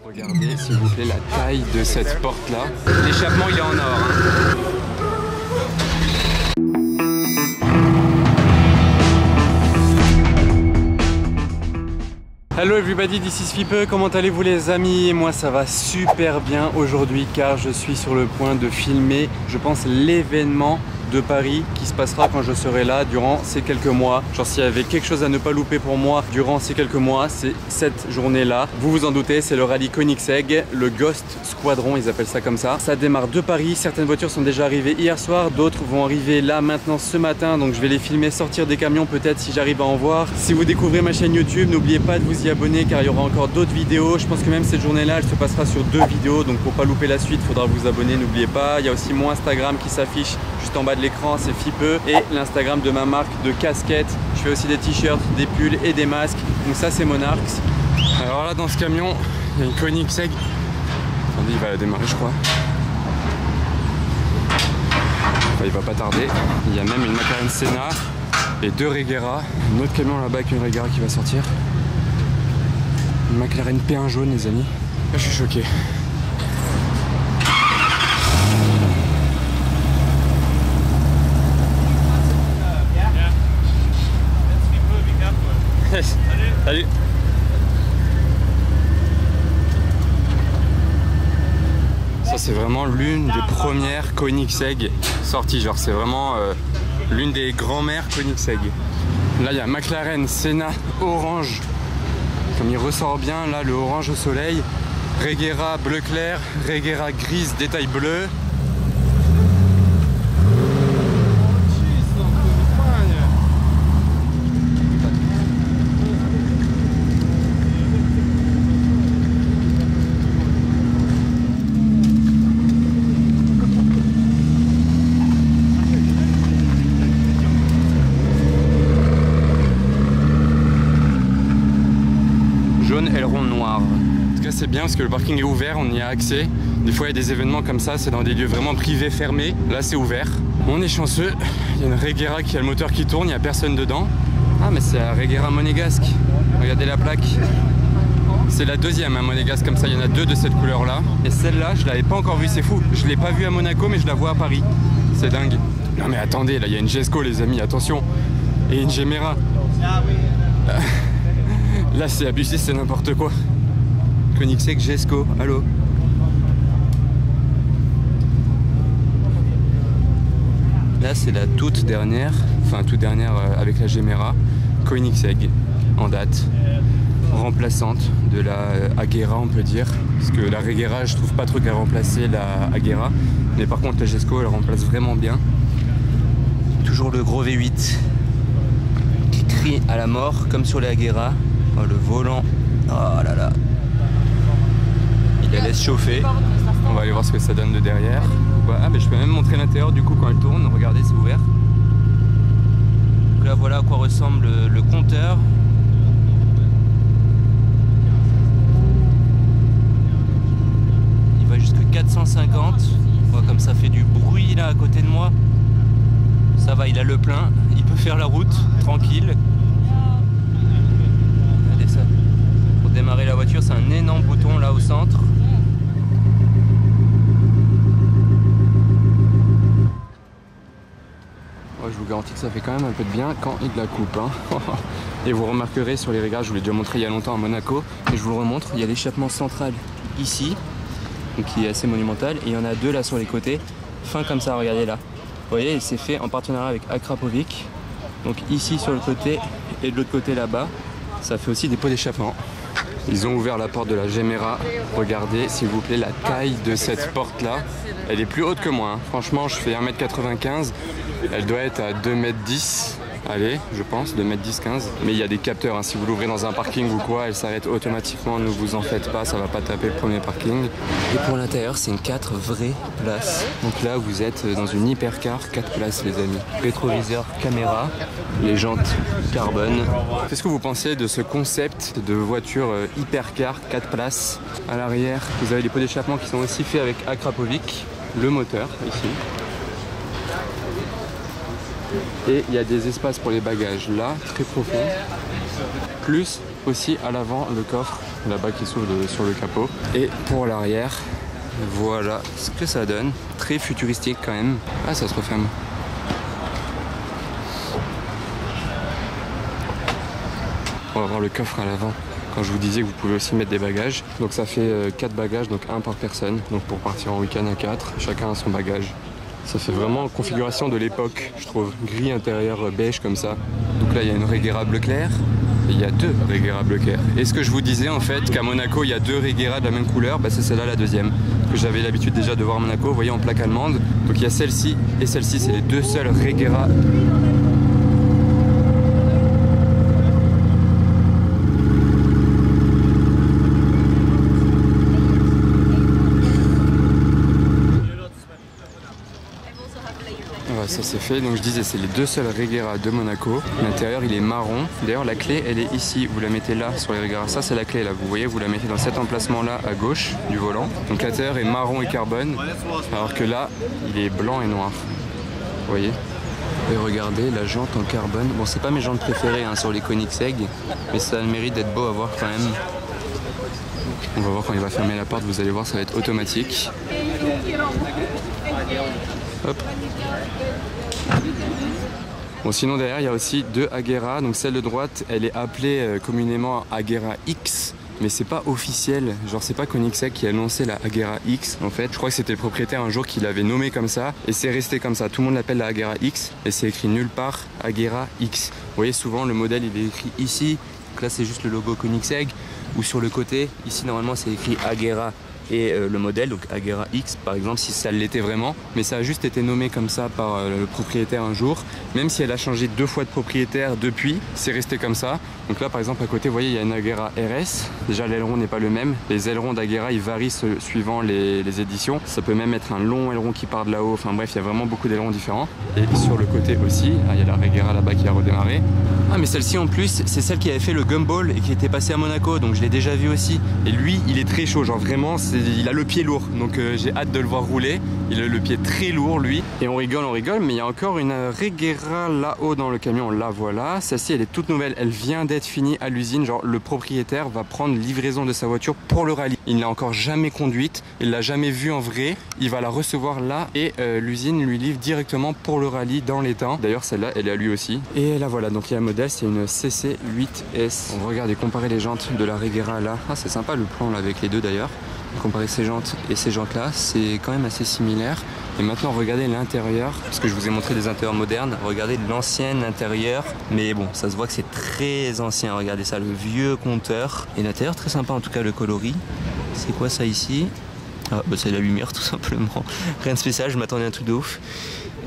Regardez s'il vous plaît la taille de cette porte là. L'échappement il est en or hein. Hello everybody, this is Fipe, comment allez-vous les amis? Moi ça va super bien aujourd'hui car je suis sur le point de filmer, je pense, l'événement de Paris qui se passera quand je serai là durant ces quelques mois. Genre s'il y avait quelque chose à ne pas louper pour moi durant ces quelques mois, c'est cette journée là. Vous vous en doutez, c'est le rallye Koenigsegg, le Ghost Squadron, ils appellent ça comme ça. Ça démarre de Paris, certaines voitures sont déjà arrivées hier soir, d'autres vont arriver là maintenant ce matin, donc je vais les filmer sortir des camions peut-être si j'arrive à en voir. Si vous découvrez ma chaîne YouTube, n'oubliez pas de vous y abonner car il y aura encore d'autres vidéos. Je pense que même cette journée là elle se passera sur 2 vidéos, donc pour pas louper la suite, il faudra vous abonner, n'oubliez pas. Il y a aussi mon Instagram qui s'affiche juste en bas de l'écran, c'est Fipe, et l'Instagram de ma marque de casquettes. Je fais aussi des t-shirts, des pulls et des masques, donc ça c'est Monarchs. Alors là dans ce camion il y a une Koenigsegg. Attendez, il va la démarrer je crois. Enfin, il va pas tarder. Il y a même une McLaren Senna et 2 Regera. Un autre camion là-bas avec une Regera qui va sortir. Une McLaren P1 jaune les amis. Là je suis choqué. Salut. Ça c'est vraiment l'une des premières Koenigsegg sorties, genre c'est vraiment l'une des grand-mères Koenigsegg. Là il y a McLaren Senna orange, comme il ressort bien là, le orange au soleil. Regera bleu clair, Regera grise détail bleu. Aileron noir. En tout cas c'est bien parce que le parking est ouvert, on y a accès. Des fois il y a des événements comme ça, c'est dans des lieux vraiment privés fermés. Là c'est ouvert. On est chanceux, il y a une Regera qui a le moteur qui tourne, il n'y a personne dedans. Ah mais c'est la Regera monégasque. Regardez la plaque. C'est la deuxième monégasque comme ça, il y en a 2 de cette couleur là. Et celle-là je l'avais pas encore vue, c'est fou. Je l'ai pas vue à Monaco mais je la vois à Paris. C'est dingue. Non mais attendez, là il y a une Jesco les amis, attention. Et une Gemera. Là c'est abusé, c'est n'importe quoi. Koenigsegg Jesco, allô. Là c'est la toute dernière, avec la Gemera, Koenigsegg en date. Remplaçante de la Agera on peut dire. Parce que la Regera je trouve pas trop qu'elle remplaçait la Agera. Mais par contre la Jesco elle remplace vraiment bien. Toujours le gros V8 qui crie à la mort comme sur la Agera. Oh, le volant, oh là là, il la laisse chauffer. On va aller voir ce que ça donne de derrière. Ah mais je peux même montrer l'intérieur du coup quand elle tourne. Regardez, c'est ouvert. Donc là voilà à quoi ressemble le compteur. Il va jusqu'à 450. Comme ça fait du bruit là à côté de moi. Ça va, il a le plein. Il peut faire la route tranquille. Démarrer la voiture, c'est un énorme bouton là au centre. Oh, je vous garantis que ça fait quand même un peu de bien quand il la coupe hein. Et vous remarquerez sur les réglages, je vous l'ai déjà montré il y a longtemps à Monaco, mais je vous le remontre, il y a l'échappement central ici, donc qui est assez monumental, et il y en a 2 là sur les côtés, fin comme ça, regardez là. Vous voyez, c'est fait en partenariat avec Akrapovic, donc ici sur le côté et de l'autre côté là-bas, ça fait aussi des pots d'échappement. Ils ont ouvert la porte de la Gemera. Regardez s'il vous plaît la taille de cette porte là. Elle est plus haute que moi hein. Franchement je fais 1m95. Elle doit être à 2m10. Allez, je pense, 2m10-15. Mais il y a des capteurs, hein. Si vous l'ouvrez dans un parking ou quoi, elle s'arrête automatiquement, ne vous en faites pas, ça va pas taper le premier parking. Et pour l'intérieur, c'est une 4 vraies places. Donc là, vous êtes dans une hypercar, 4 places les amis. Rétroviseur, caméra, les jantes carbone. Qu'est-ce que vous pensez de ce concept de voiture hypercar, 4 places à l'arrière? Vous avez les pots d'échappement qui sont aussi faits avec Akrapovic, le moteur ici. Et il y a des espaces pour les bagages là, très profonds, plus aussi à l'avant le coffre là-bas qui s'ouvre sur le capot. Et pour l'arrière, voilà ce que ça donne. Très futuristique quand même. Ah, ça se referme. On va voir le coffre à l'avant. Quand je vous disais que vous pouvez aussi mettre des bagages. Donc ça fait 4 bagages, donc 1 par personne. Donc pour partir en week-end à 4, chacun a son bagage. Ça fait vraiment configuration de l'époque, je trouve. Gris intérieur beige comme ça. Donc là, il y a une Regera bleu clair. Et il y a 2 Regera bleu clair. Et ce que je vous disais en fait, qu'à Monaco, il y a 2 Regera de la même couleur, bah, c'est celle-là la deuxième. Que j'avais l'habitude déjà de voir à Monaco, vous voyez, en plaque allemande. Donc il y a celle-ci et celle-ci, c'est les 2 seules Regera. Ça c'est fait, donc je disais c'est les 2 seules Regera de Monaco. L'intérieur il est marron, d'ailleurs la clé elle est ici, vous la mettez là sur les Regera, ça c'est la clé là, vous voyez, vous la mettez dans cet emplacement là à gauche du volant. Donc l'intérieur est marron et carbone, alors que là il est blanc et noir, vous voyez. Et regardez la jante en carbone, bon c'est pas mes jantes préférées hein, sur les Koenigsegg, mais ça a le mérite d'être beau à voir quand même. On va voir quand il va fermer la porte, vous allez voir ça va être automatique. Hop. Bon sinon derrière il y a aussi 2 Agera, donc celle de droite elle est appelée communément Agera X, mais c'est pas officiel, genre c'est pas Koenigsegg qui a annoncé la Agera X en fait, je crois que c'était le propriétaire un jour qui l'avait nommé comme ça et c'est resté comme ça, tout le monde l'appelle la Agera X et c'est écrit nulle part Agera X. Vous voyez souvent le modèle il est écrit ici, donc là c'est juste le logo Koenigsegg, ou sur le côté, ici normalement c'est écrit Agera et le modèle, donc Agera X par exemple si ça l'était vraiment, mais ça a juste été nommé comme ça par le propriétaire un jour, même si elle a changé 2 fois de propriétaire depuis, c'est resté comme ça. Donc là par exemple à côté vous voyez il y a une Agera RS, déjà l'aileron n'est pas le même, les ailerons d'Agera ils varient suivant les éditions, ça peut même être un long aileron qui part de là-haut, enfin bref il y a vraiment beaucoup d'ailerons différents. Et sur le côté aussi, il y a la Regera là-bas qui a redémarré. Ah mais celle-ci en plus c'est celle qui avait fait le gumball et qui était passée à Monaco, donc je l'ai déjà vu aussi, et lui il est très chaud, genre vraiment il a le pied lourd, donc j'ai hâte de le voir rouler. Il a le pied très lourd lui. Et on rigole, mais il y a encore une Regera là-haut dans le camion, la voilà. Celle-ci elle est toute nouvelle, elle vient d'être finie à l'usine, genre le propriétaire va prendre livraison de sa voiture pour le rallye. Il ne l'a encore jamais conduite, il l'a jamais vue en vrai, il va la recevoir là et l'usine lui livre directement pour le rallye dans les temps. D'ailleurs celle-là elle est à lui aussi. Et là voilà, donc il y a un modèle, c'est une CC8S. On regarde et comparer les jantes de la Regera là. Ah c'est sympa le plan là avec les deux d'ailleurs. Comparer ces jantes et ces jantes là, c'est quand même assez similaire. Et maintenant regardez l'intérieur, parce que je vous ai montré des intérieurs modernes, regardez l'ancien intérieur, mais bon ça se voit que c'est très ancien, regardez ça, le vieux compteur. Et l'intérieur très sympa en tout cas, le coloris. C'est quoi ça ici? Ah bah c'est la lumière tout simplement, rien de spécial, je m'attendais à un truc de ouf.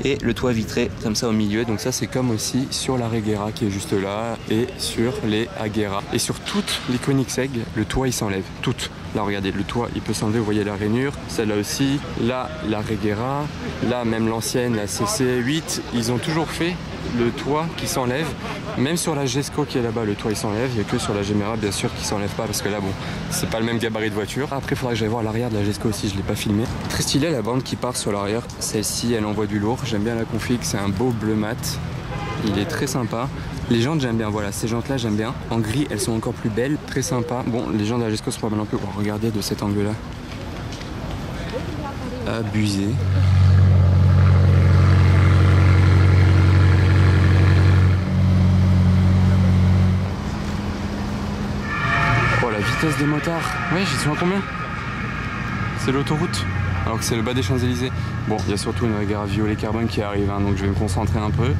Et le toit vitré comme ça au milieu, donc ça c'est comme aussi sur la Regera qui est juste là et sur les Agera. Et sur toutes les Koenigsegg, le toit il s'enlève, toutes. Là regardez, le toit il peut s'enlever, vous voyez la rainure, celle-là aussi, là la Regera, là même l'ancienne, la CC8, ils ont toujours fait le toit qui s'enlève. Même sur la Gesco qui est là-bas, le toit il s'enlève, il n'y a que sur la Gemera bien sûr qui s'enlève pas parce que là bon, c'est pas le même gabarit de voiture. Après il faudra que j'aille voir l'arrière de la Gesco aussi, je l'ai pas filmé. Très stylé la bande qui part sur l'arrière, celle-ci elle envoie du lourd, j'aime bien la config, c'est un beau bleu mat, il est très sympa. Les jantes j'aime bien, voilà, ces jantes là j'aime bien. En gris elles sont encore plus belles, très sympa. Bon, les jantes de la Gesco sont pas mal un peu, bon, regardez de cet angle là. Abusé. Oh la vitesse des motards. Ouais, j'y suis à combien? C'est l'autoroute, alors que c'est le bas des Champs-Élysées. Bon, il y a surtout une Regera violet carbone qui arrive, hein, donc je vais me concentrer un peu.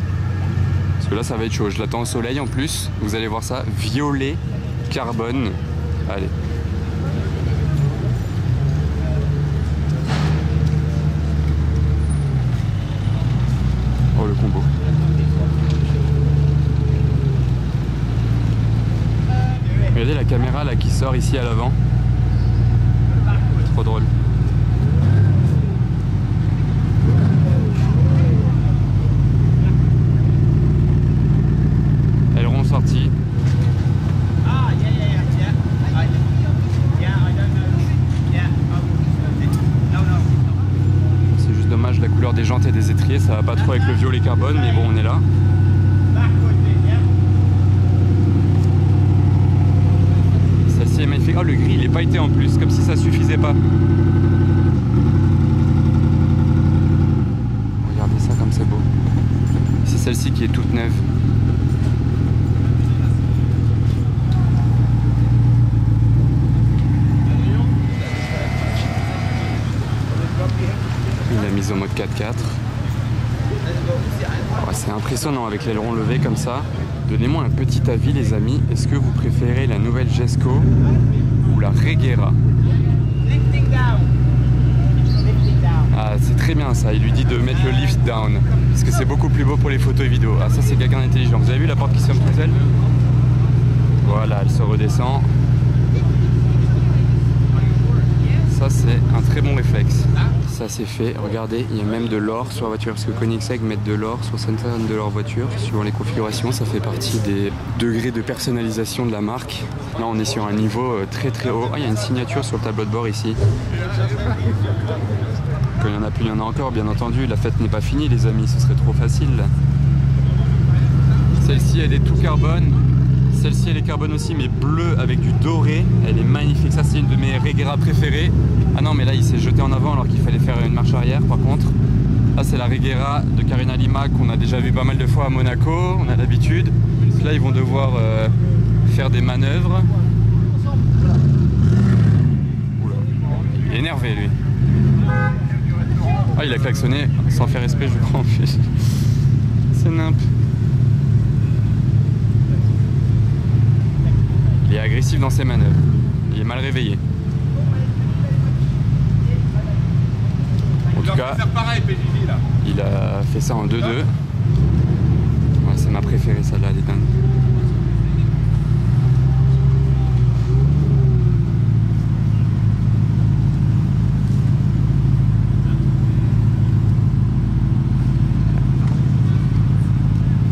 Parce que là ça va être chaud, je l'attends au soleil en plus. Vous allez voir ça, violet carbone. Allez. Oh le combo. Regardez la caméra là qui sort ici à l'avant. Trop drôle. Aileron sorti. C'est juste dommage la couleur des jantes et des étriers, ça va pas trop avec le violet carbone, mais bon on est là. Oh, le gris il est pailleté en plus, comme si ça suffisait pas. Regardez ça comme c'est beau. C'est celle-ci qui est toute neuve. Il l'a mise au mode 4x4. Ouais, c'est impressionnant avec l'aileron levé comme ça. Donnez-moi un petit avis les amis. Est-ce que vous préférez la nouvelle Jesko ou la Regera? Ah, c'est très bien ça. Il lui dit de mettre le lift down. Parce que c'est beaucoup plus beau pour les photos et vidéos. Ah, ça c'est quelqu'un d'intelligent. Vous avez vu la porte qui se ferme toute seule? Voilà, elle se redescend. Ça c'est un très bon réflexe. Ça c'est fait, regardez, il y a même de l'or sur la voiture, parce que Koenigsegg met de l'or sur certaines de leurs voitures, suivant les configurations, ça fait partie des degrés de personnalisation de la marque. Là on est sur un niveau très très haut. Ah, il y a une signature sur le tableau de bord ici. Quand il y en a plus, il y en a encore, bien entendu, la fête n'est pas finie les amis, ce serait trop facile. Celle-ci elle est tout carbone. Celle-ci elle est carbone aussi mais bleue avec du doré, elle est magnifique, ça c'est une de mes Regera préférées. Ah non mais là il s'est jeté en avant alors qu'il fallait faire une marche arrière par contre. Là c'est la Regera de Carina Lima qu'on a déjà vu pas mal de fois à Monaco, on a l'habitude. Là ils vont devoir faire des manœuvres. Oula, il est énervé lui. Ah il a klaxonné sans faire esprit je crois en plus. C'est nimp. Il est agressif dans ses manœuvres. Il est mal réveillé. En tout cas, il a fait ça en 2-2. Ouais, c'est ma préférée celle-là, elle est dingue.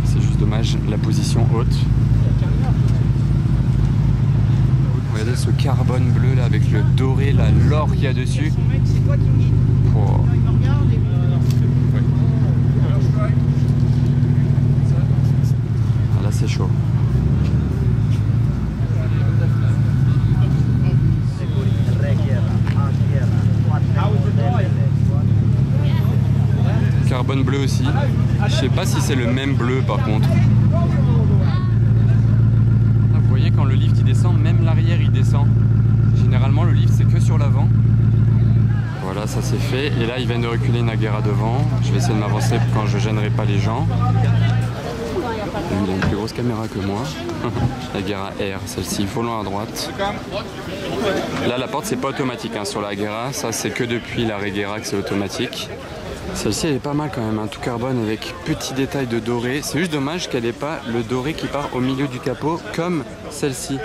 C'est juste dommage la position haute. Regardez ce carbone bleu là avec le doré, l'or qu'il y a dessus. Oh. Ah, là c'est chaud. Carbone bleu aussi. Je sais pas si c'est le même bleu par contre. Vous voyez quand le lift il descend, même l'arrière il descend. Généralement le lift c'est que sur l'avant. Voilà, ça c'est fait. Et là ils viennent de reculer une Agera devant. Je vais essayer de m'avancer quand je gênerai pas les gens. Il a une plus grosse caméra que moi. Agera R, celle-ci, volant à droite. Là la porte c'est pas automatique hein, sur la Agera. Ça c'est que depuis la Regera que c'est automatique. Celle-ci elle est pas mal quand même, hein, tout carbone avec petits détails de doré. C'est juste dommage qu'elle n'ait pas le doré qui part au milieu du capot comme celle-ci.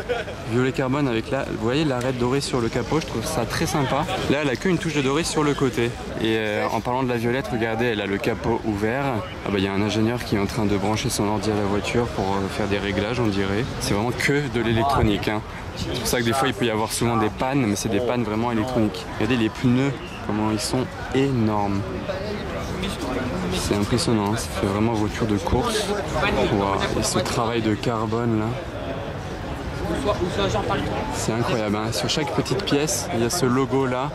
Violet carbone avec là, vous voyez l'arête dorée sur le capot, je trouve ça très sympa. Là elle a qu'une touche de doré sur le côté. Et en parlant de la violette, regardez, elle a le capot ouvert. Ah bah il y a un ingénieur qui est en train de brancher son ordi à la voiture pour faire des réglages on dirait. C'est vraiment que de l'électronique. Hein. C'est pour ça que des fois il peut y avoir souvent des pannes, mais c'est des pannes vraiment électroniques. Regardez les pneus, comment ils sont énormes. C'est impressionnant, hein. Ça fait vraiment voiture de course. Wow. Et ce travail de carbone là, c'est incroyable. Hein. Sur chaque petite pièce, il y a ce logo là.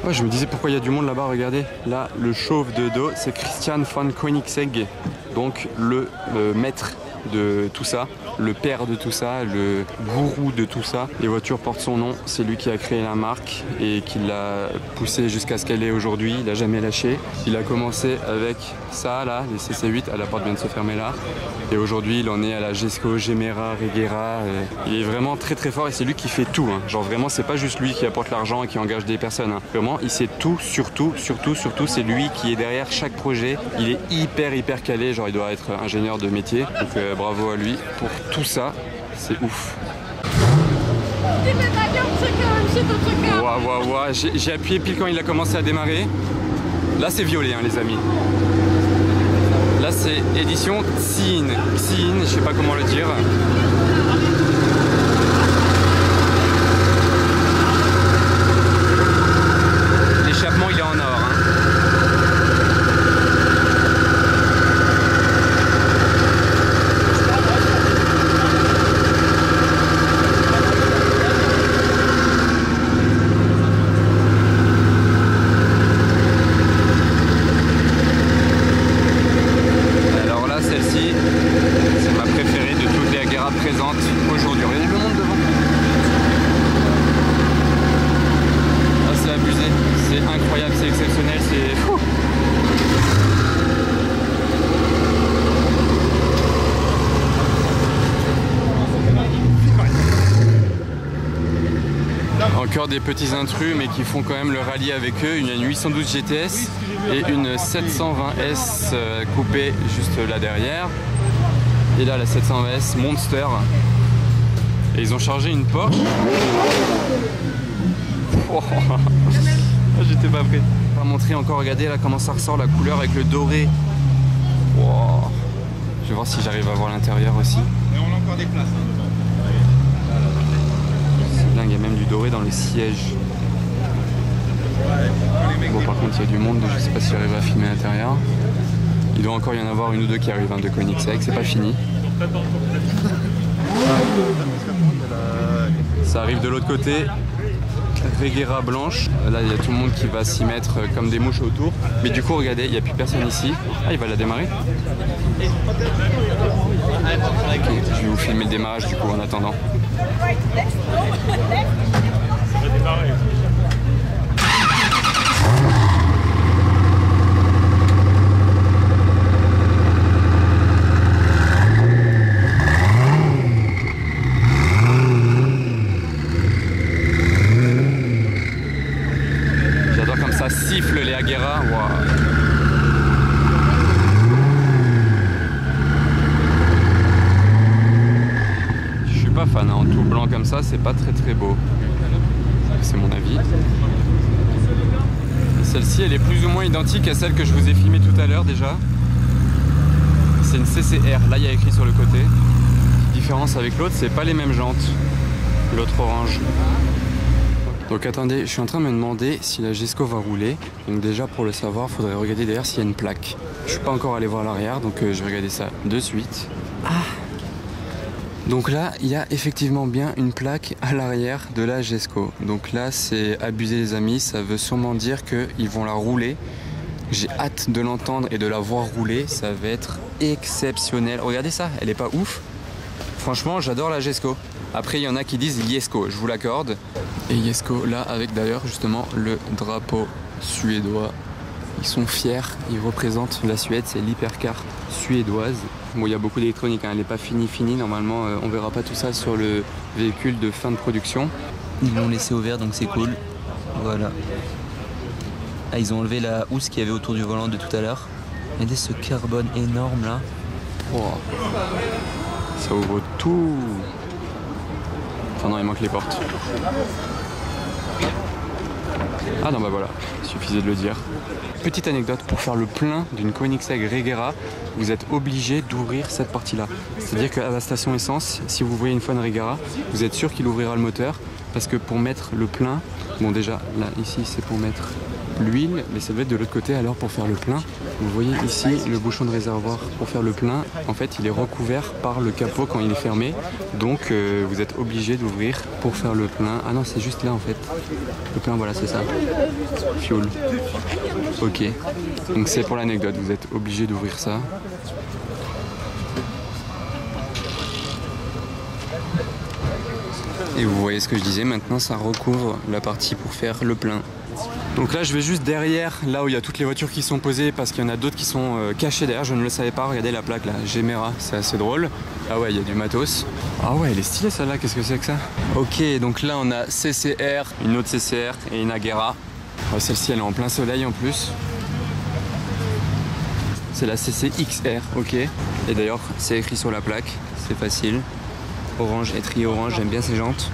Ouais, je me disais pourquoi il y a du monde là-bas, regardez. Là, le chauve de dos, c'est Christian von Koenigsegg, donc le maître de tout ça, le père de tout ça, le gourou de tout ça. Les voitures portent son nom, c'est lui qui a créé la marque et qui l'a poussée jusqu'à ce qu'elle est aujourd'hui. Il n'a jamais lâché. Il a commencé avec ça là, les CC8, la porte vient de se fermer là. Et aujourd'hui il en est à la Jesko, Gemera, Regera. Il est vraiment très très fort et c'est lui qui fait tout. Hein. Genre vraiment c'est pas juste lui qui apporte l'argent et qui engage des personnes. Hein. Vraiment il sait tout, surtout c'est lui qui est derrière chaque projet. Il est hyper calé, genre il doit être ingénieur de métier. Donc bravo à lui pour tout ça, c'est ouf. Waouh, j'ai appuyé pile quand il a commencé à démarrer. Là c'est violet hein, les amis. Là c'est édition Xin, je sais pas comment le dire. L'échappement il est en or. Hein. exceptionnel, c'est fou. Encore des petits intrus mais qui font quand même le rallye avec eux. Il y a une 812 GTS et une 720S coupée juste là derrière. Et là la 720S Monster. Et ils ont chargé une Porsche. Oh, j'étais pas prêt. On va montrer encore, regardez là comment ça ressort la couleur avec le doré. Oh. Je vais voir si j'arrive à voir l'intérieur aussi. Et on a encore des places. C'est dingue, il y a même du doré dans les sièges. Bon par contre il y a du monde, je sais pas si j'arrive à filmer à l'intérieur. Il doit encore y en avoir une ou deux qui arrivent de Koenigsegg, c'est pas fini. Ça arrive de l'autre côté. Regera blanche. Là il y a tout le monde qui va s'y mettre comme des mouches autour. Mais du coup regardez, il n'y a plus personne ici. Ah il va la démarrer. Okay, je vais vous filmer le démarrage du coup en attendant. J'adore comme ça siffle les Agera. Wow. Je suis pas fan, hein. En tout blanc comme ça, c'est pas très beau. C'est mon avis. Celle-ci, elle est plus ou moins identique à celle que je vous ai filmée tout à l'heure déjà. C'est une CCR. Là, il y a écrit sur le côté. Différence avec l'autre, c'est pas les mêmes jantes. L'autre orange. Donc attendez, je suis en train de me demander si la Jesko va rouler. Donc déjà pour le savoir, il faudrait regarder derrière s'il y a une plaque. Je suis pas encore allé voir l'arrière, donc je vais regarder ça de suite. Ah. Donc là, il y a effectivement bien une plaque à l'arrière de la Jesko. Donc là, c'est abusé les amis, ça veut sûrement dire qu'ils vont la rouler. J'ai hâte de l'entendre et de la voir rouler, ça va être exceptionnel. Regardez ça, elle est pas ouf. Franchement, j'adore la Jesko. Après, il y en a qui disent Jesko, je vous l'accorde. Et Jesko, là, avec d'ailleurs justement le drapeau suédois. Ils sont fiers, ils représentent la Suède, c'est l'hypercar suédoise. Bon, il y a beaucoup d'électronique, hein, elle n'est pas finie. Normalement, on verra pas tout ça sur le véhicule de fin de production. Ils l'ont laissé ouvert, donc c'est cool. Voilà. Ah, ils ont enlevé la housse qu'il y avait autour du volant de tout à l'heure. Regardez ce carbone énorme là. Wow. Ça ouvre tout. Enfin non, il manque les portes. Ah non bah voilà, il suffisait de le dire. Petite anecdote, pour faire le plein d'une Koenigsegg Regera, vous êtes obligé d'ouvrir cette partie-là. C'est-à-dire qu'à la station essence, si vous voyez une fois une Regera, vous êtes sûr qu'il ouvrira le moteur. Parce que pour mettre le plein, bon déjà là ici c'est pour mettre l'huile, mais ça doit être de l'autre côté alors pour faire le plein. Vous voyez ici le bouchon de réservoir pour faire le plein, en fait il est recouvert par le capot quand il est fermé, donc vous êtes obligé d'ouvrir pour faire le plein. Ah non, c'est juste là en fait, le plein, voilà c'est ça, fuel. Ok, donc c'est pour l'anecdote, vous êtes obligé d'ouvrir ça. Et vous voyez ce que je disais, maintenant ça recouvre la partie pour faire le plein. Donc là je vais juste derrière, là où il y a toutes les voitures qui sont posées, parce qu'il y en a d'autres qui sont cachées derrière, je ne le savais pas, regardez la plaque là, Gemera, c'est assez drôle. Ah ouais, il y a du matos. Ah ouais, elle est stylée celle-là, qu'est-ce que c'est que ça? Ok, donc là on a CCR, une autre CCR et une Agera. Oh, celle-ci elle est en plein soleil en plus. C'est la CCXR, ok. Et d'ailleurs c'est écrit sur la plaque, c'est facile. Orange, étrier orange, j'aime bien ces jantes.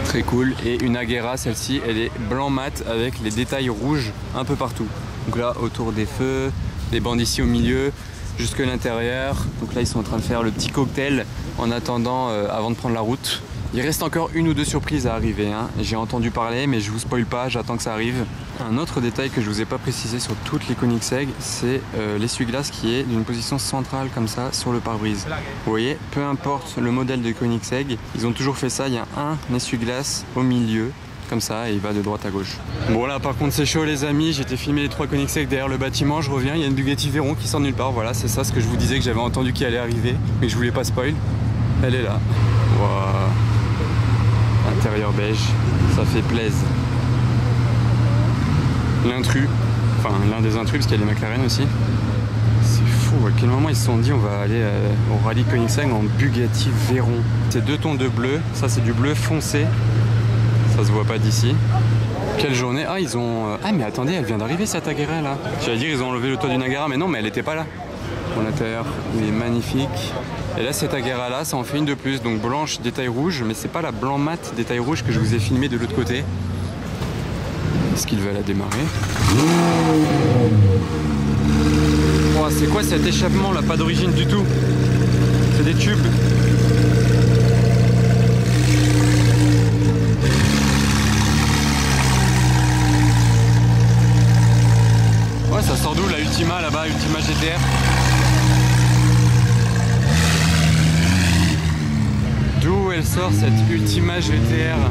Très cool. Et une Agera, celle-ci, elle est blanc mat avec les détails rouges un peu partout. Donc là, autour des feux, des bandes ici au milieu, jusque l'intérieur. Donc là, ils sont en train de faire le petit cocktail en attendant, avant de prendre la route. Il reste encore une ou deux surprises à arriver, hein. J'ai entendu parler, mais je vous spoil pas, j'attends que ça arrive. Un autre détail que je vous ai pas précisé sur toutes les Koenigsegg, c'est l'essuie-glace qui est d'une position centrale comme ça sur le pare-brise. Vous voyez, peu importe le modèle de Koenigsegg, ils ont toujours fait ça, il y a un essuie-glace au milieu, comme ça, et il va de droite à gauche. Bon là par contre c'est chaud les amis, j'étais filmé les trois Koenigsegg derrière le bâtiment, je reviens, il y a une Bugatti Veyron qui sort de nulle part, voilà, c'est ça ce que je vous disais que j'avais entendu qui allait arriver, mais je voulais pas spoil. Elle est là. Wow. Intérieur beige, ça fait plaisir. L'intrus, Enfin, l'un des intrus, parce qu'il y a les McLaren aussi. C'est fou, à quel moment ils se sont dit on va aller au rallye Koenigsegg en Bugatti Veyron. C'est 2 tons de bleu, ça c'est du bleu foncé. Ça se voit pas d'ici. Quelle journée. Ah, ils ont... Ah, mais attendez, elle vient d'arriver cette Agera là. J'allais dire ils ont enlevé le toit d'une Agera, mais non, mais elle était pas là. Bon, l'intérieur, il est magnifique. Et là, cette Agera là, ça en fait une de plus. Donc blanche, détail rouge, mais c'est pas la blanc mat détail rouge que je vous ai filmé de l'autre côté. Est-ce qu'il va la démarrer? Oh, c'est quoi cet échappement là? Pas d'origine du tout. C'est des tubes. Ouais, ça sort d'où la Ultima là-bas, Ultima GTR? D'où elle sort cette Ultima GTR?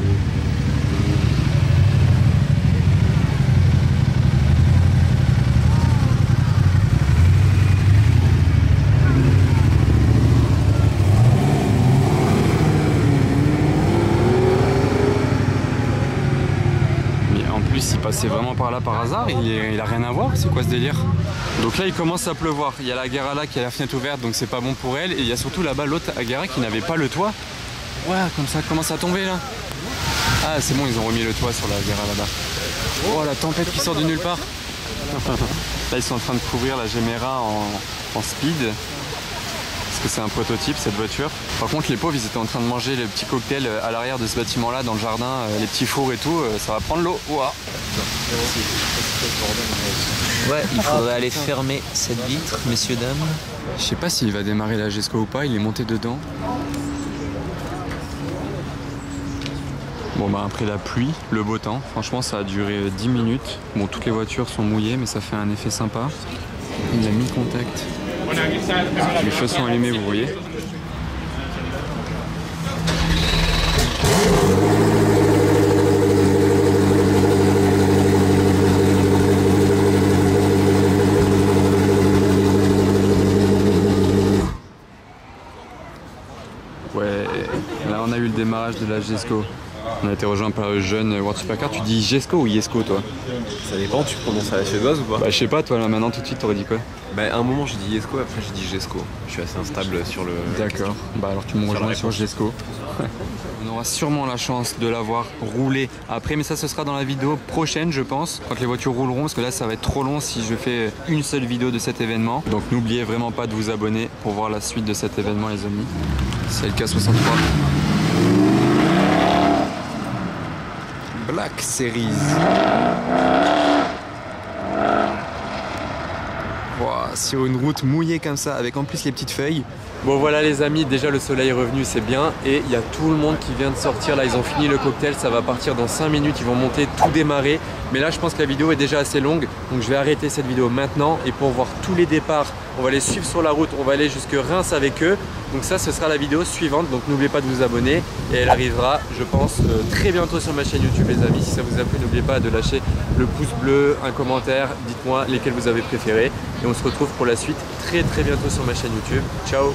Il passait vraiment par là par hasard, il a rien à voir, c'est quoi ce délire? Donc là il commence à pleuvoir, il y a la Agera là qui a la fenêtre ouverte donc c'est pas bon pour elle, et il y a surtout là-bas l'autre Agera qui n'avait pas le toit. Ouais, comme ça commence à tomber là. Ah c'est bon, ils ont remis le toit sur la Agera là-bas. Oh la tempête qui sort de nulle part. Là ils sont en train de couvrir la Gemera en speed. Parce que c'est un prototype cette voiture. Par contre les pauvres ils étaient en train de manger le petit cocktail à l'arrière de ce bâtiment là dans le jardin, les petits fours et tout, ça va prendre l'eau. Ouah. Ouais, il faudrait aller fermer cette vitre, messieurs, dames. Je sais pas s'il va démarrer la Jesko ou pas, il est monté dedans. Bon bah après la pluie, le beau temps, franchement ça a duré 10 minutes. Bon toutes les voitures sont mouillées mais ça fait un effet sympa. Il a mis contact. Les feux sont allumés, vous voyez. Ouais, là on a eu le démarrage de la Jesko. On a été rejoint par le jeune World Supercar. Tu dis Jesko ou Jesko toi? Ça dépend, tu prononces à la suédoise ou pas? Bah je sais pas, toi là maintenant tout de suite t'aurais dit quoi? Bah à un moment j'ai dit Jesko, après j'ai dit Jesko. Je suis assez instable sur le... D'accord, bah alors tu me rejoins sur Jesko. On aura sûrement la chance de la voir rouler après, mais ça ce sera dans la vidéo prochaine je pense, quand les voitures rouleront, parce que là ça va être trop long si je fais une seule vidéo de cet événement. Donc n'oubliez vraiment pas de vous abonner pour voir la suite de cet événement les amis. C'est le K63. Black Series. Wow, sur une route mouillée comme ça, avec en plus les petites feuilles. Bon voilà les amis, déjà le soleil est revenu, c'est bien. Et il y a tout le monde qui vient de sortir. Là ils ont fini le cocktail, ça va partir dans 5 minutes. Ils vont monter, tout démarrer. Mais là je pense que la vidéo est déjà assez longue. Donc je vais arrêter cette vidéo maintenant. Et pour voir tous les départs, on va les suivre sur la route. On va aller jusque Reims avec eux. Donc ça ce sera la vidéo suivante. Donc n'oubliez pas de vous abonner. Et elle arrivera je pense très bientôt sur ma chaîne YouTube les amis. Si ça vous a plu, n'oubliez pas de lâcher le pouce bleu, un commentaire. Dites-moi lesquels vous avez préférés. Et on se retrouve pour la suite très bientôt sur ma chaîne YouTube. Ciao.